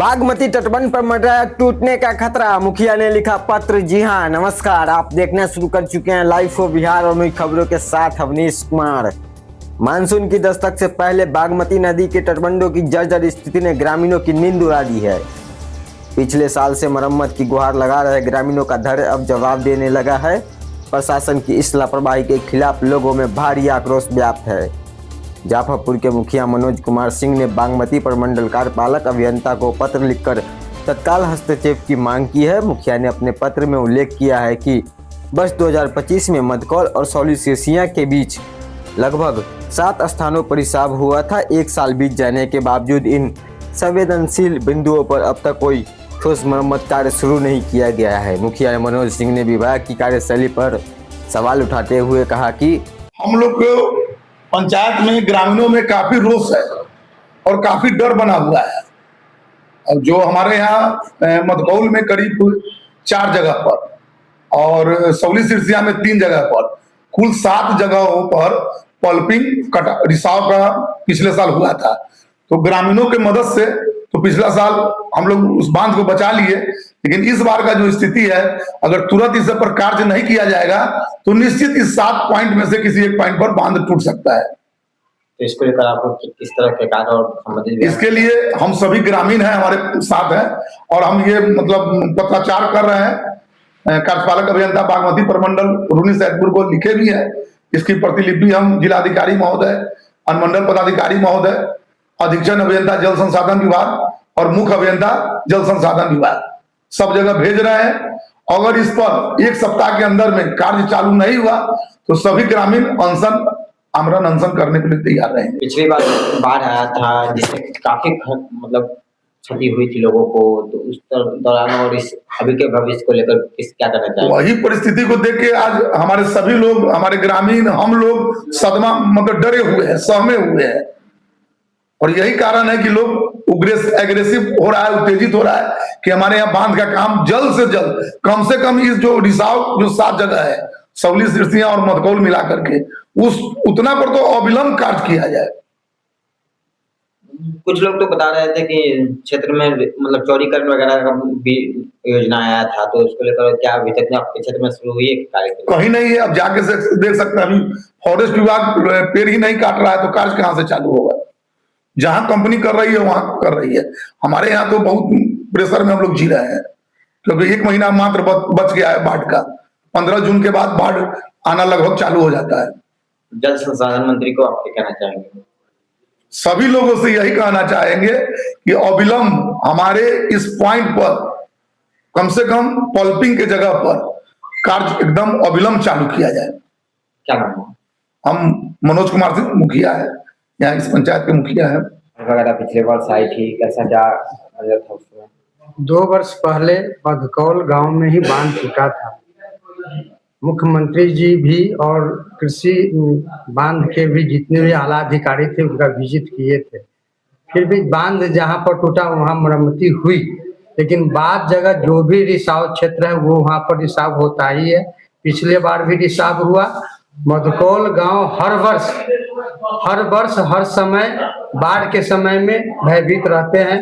बागमती तटबंध पर मंडराया टूटने का खतरा, मुखिया ने लिखा पत्र। जी हां, नमस्कार, आप देखना शुरू कर चुके हैं लाइव फॉर बिहार और मुख्य खबरों के साथ अवनीश कुमार। मानसून की दस्तक से पहले बागमती नदी के तटबंधों की जर्जर स्थिति ने ग्रामीणों की नींद उड़ा दी है। पिछले साल से मरम्मत की गुहार लगा रहे ग्रामीणों का धैर्य अब जवाब देने लगा है। प्रशासन की इस लापरवाही के खिलाफ लोगों में भारी आक्रोश व्याप्त है। जाफरपुर के मुखिया मनोज कुमार सिंह ने बागमती प्रमंडल कार्यपालक अभियंता को पत्र लिखकर तत्काल हस्तक्षेप की मांग की है। मुखिया ने अपने पत्र में उल्लेख किया है कि वर्ष 2025 में मधकौल और सौली सिरसिया के बीच लगभग 7 स्थानों पर रिसाव हुआ था। 1 साल बीत जाने के बावजूद इन संवेदनशील बिंदुओं पर अब तक कोई ठोस मरम्मत कार्य शुरू नहीं किया गया है। मुखिया मनोज सिंह ने विभाग की कार्यशैली पर सवाल उठाते हुए कहा कि हम लोग को पंचायत में ग्रामीणों में काफी रोष है और काफी डर बना हुआ है। और जो हमारे यहाँ मधकौल में करीब 4 जगह पर और सौली सिरसिया में 3 जगह पर कुल 7 जगहों पर पल्पिंग रिसाव का पिछले साल हुआ था। तो ग्रामीणों के मदद से तो पिछला साल हम लोग उस बांध को बचा लिए, लेकिन इस बार का जो स्थिति है, अगर तुरंत इस पर कार्य नहीं किया जाएगा तो निश्चित इस 7 पॉइंट में से किसी एक पॉइंट पर बांध टूट सकता है। तो इसको लेकर आपको किस तरह के कार्य और संबंधित इसके लिए हम सभी ग्रामीण हैं, हमारे साथ हैं और हम ये पत्राचार कर रहे हैं। कार्यपालक अभियंता बागमती प्रमंडल रूनी सैदपुर को लिखे भी है। इसकी प्रतिलिपि हम जिलाधिकारी महोदय, अनुमंडल पदाधिकारी महोदय, अधीक्षण अभियंता जल संसाधन विभाग और मुख्य अभियंता जल संसाधन विभाग सब जगह भेज रहे हैं। अगर इस पर 1 सप्ताह के अंदर में कार्य चालू नहीं हुआ तो सभी ग्रामीण अनशन आमरण अनशन करने के लिए तैयार रहेंगे। पिछली बार बाढ़ आया था जिससे काफी क्षति हुई थी लोगों को, तो उस दौरान और इस अभी के भविष्य को लेकर क्या करना चाहिए? वही परिस्थिति को देख के आज हमारे सभी लोग, हमारे ग्रामीण, हम लोग सदमा डरे हुए हैं, सहमे हुए हैं। और यही कारण है कि लोग एग्रेसिव हो रहा है, उत्तेजित हो रहा है कि हमारे यहाँ बांध का काम जल्द से जल्द, कम से कम इस जो रिसाव जो 7 जगह है सौली सिरसिया और मधकौल मिला करके उतना पर तो अविलंब कार्य किया जाए। कुछ लोग तो बता रहे थे कि क्षेत्र में चौड़ीकरण वगैरह का भी योजना आया था, तो उसको लेकर क्या अभी तक आपके क्षेत्र में शुरू हुई है कार्य? कहीं नहीं है, अब जाके देख सकते हैं। अभी फॉरेस्ट विभाग पेड़ ही नहीं काट रहा है तो कार्य कहां से चालू होगा? जहां कंपनी कर रही है वहां कर रही है। हमारे यहाँ तो बहुत प्रेशर में हम लोग जी रहे हैं क्योंकि 1 महीना मात्र बच गया है बाढ़ का। 15 जून के बाद बाढ़ आना लगभग चालू हो जाता है। जल संसाधन मंत्री को आप क्या कहना चाहेंगे? सभी लोगों से यही कहना चाहेंगे कि अविलंब हमारे इस पॉइंट पर कम से कम पल्पिंग के जगह पर कार्य एकदम अविलंब चालू किया जाए। क्या नाम है? हम मनोज कुमार सिंह मुखिया है, यहाँ इस पंचायत के मुखिया है। पिछले वर्ष आई थी, कैसा क्या था उसमें? 2 वर्ष पहले मधकौल गांव में ही बांध टूटा था। मुख्यमंत्री जी भी और कृषि बांध के भी जितने भी आला अधिकारी थे उनका विजिट किए थे। फिर भी बांध जहां पर टूटा वहां मरम्मती हुई, लेकिन बाद जगह जो भी रिसाव क्षेत्र है वो वहां पर रिसाव होता ही है। पिछले बार भी रिसाव हुआ। मधकौल गांव हर वर्ष हर समय बाढ़ के समय में भयभीत रहते हैं।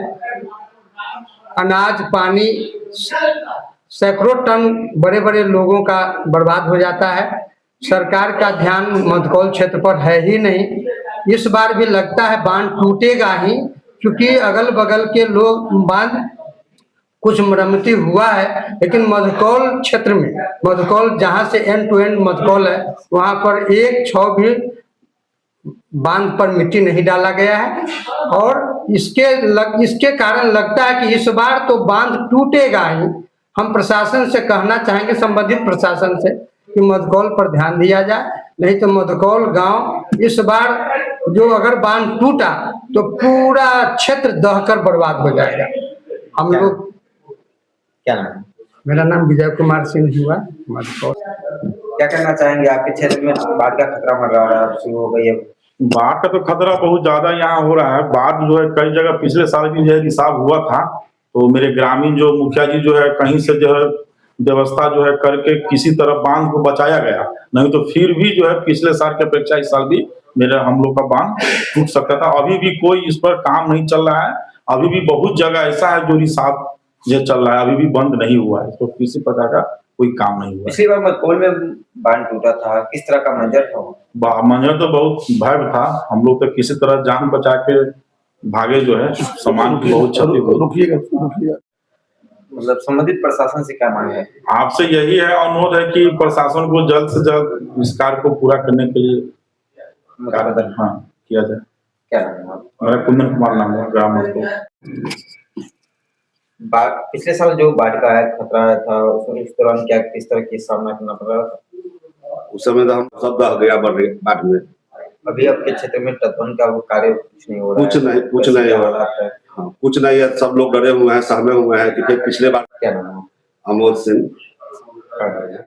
अनाज पानी सैकड़ों टन बड़े बड़े लोगों का बर्बाद हो जाता है। सरकार का ध्यान मधकौल क्षेत्र पर है ही नहीं। इस बार भी लगता है बांध टूटेगा ही, क्योंकि अगल बगल के लोग बांध कुछ मरम्मती हुआ है, लेकिन मधकौल क्षेत्र में, मधकौल जहां से एंड टू एंड मधकौल है वहां पर 1 छौ भी बांध पर मिट्टी नहीं डाला गया है। और इसके कारण लगता है कि इस बार तो बांध टूटेगा ही। हम प्रशासन से कहना चाहेंगे, संबंधित प्रशासन से, कि मधकौल पर ध्यान दिया जाए, नहीं तो मधकौल गांव इस बार जो अगर बांध टूटा तो पूरा क्षेत्र दहकर बर्बाद हो जाएगा। हम लोग, क्या नाम है? मेरा नाम विजय कुमार सिंह हुआ, मधकौल। क्या कहना चाहेंगे? आपके क्षेत्र में बाढ़ का खतरा शुरू हो गई है? बाढ़ का तो खतरा बहुत ज्यादा यहाँ हो रहा है। बाढ़ जो है कई जगह पिछले साल भी जो है रिसाव हुआ था, तो मेरे ग्रामीण जो मुखिया जी जो है कहीं से जो है व्यवस्था जो है करके किसी तरह बांध को बचाया गया, नहीं तो फिर भी जो है पिछले साल की अपेक्षा इस साल भी हम लोग का बांध टूट सकता था। अभी भी कोई इस पर काम नहीं चल रहा है। अभी भी बहुत जगह ऐसा है जो रिसाव जो चल रहा है, अभी भी बंद नहीं हुआ है, तो किसी प्रकार का कोई काम नहीं हुआ है। पिछली बार मटकोल में बांध टूटा था, किस तरह का मंजर था वो? मंजर तो बहुत भयावह था, हम लोग तो किसी तरह जान बचा के भागे, जो है सामान की बहुत क्षति हुई। रुकिएगा। मतलब संबंधित प्रशासन से क्या मांग है? आपसे यही है अनुरोध है कि प्रशासन को जल्द से जल्द इस कार्य को पूरा करने के लिए हाँ किया जाए। क्या नाम है आप? मेरा कुंदन कुमार नाम है, ग्राम मटकोल। पिछले साल जो बाढ़ का आया खतरा आया था, उस दौरान क्या किस तरह की सामना करना पड़ रहा था? उस समय तो हम सब दह गया बाढ़ में। अभी आपके क्षेत्र में तटबंध का वो कार्य कुछ नहीं हो रहा कुछ नहीं हो रहा है। हाँ, कुछ नहीं है, सब लोग डरे हुए हैं, सहमे हुए हैं कि फिर पिछले बार। क्या नाम है? अमोद सिंह।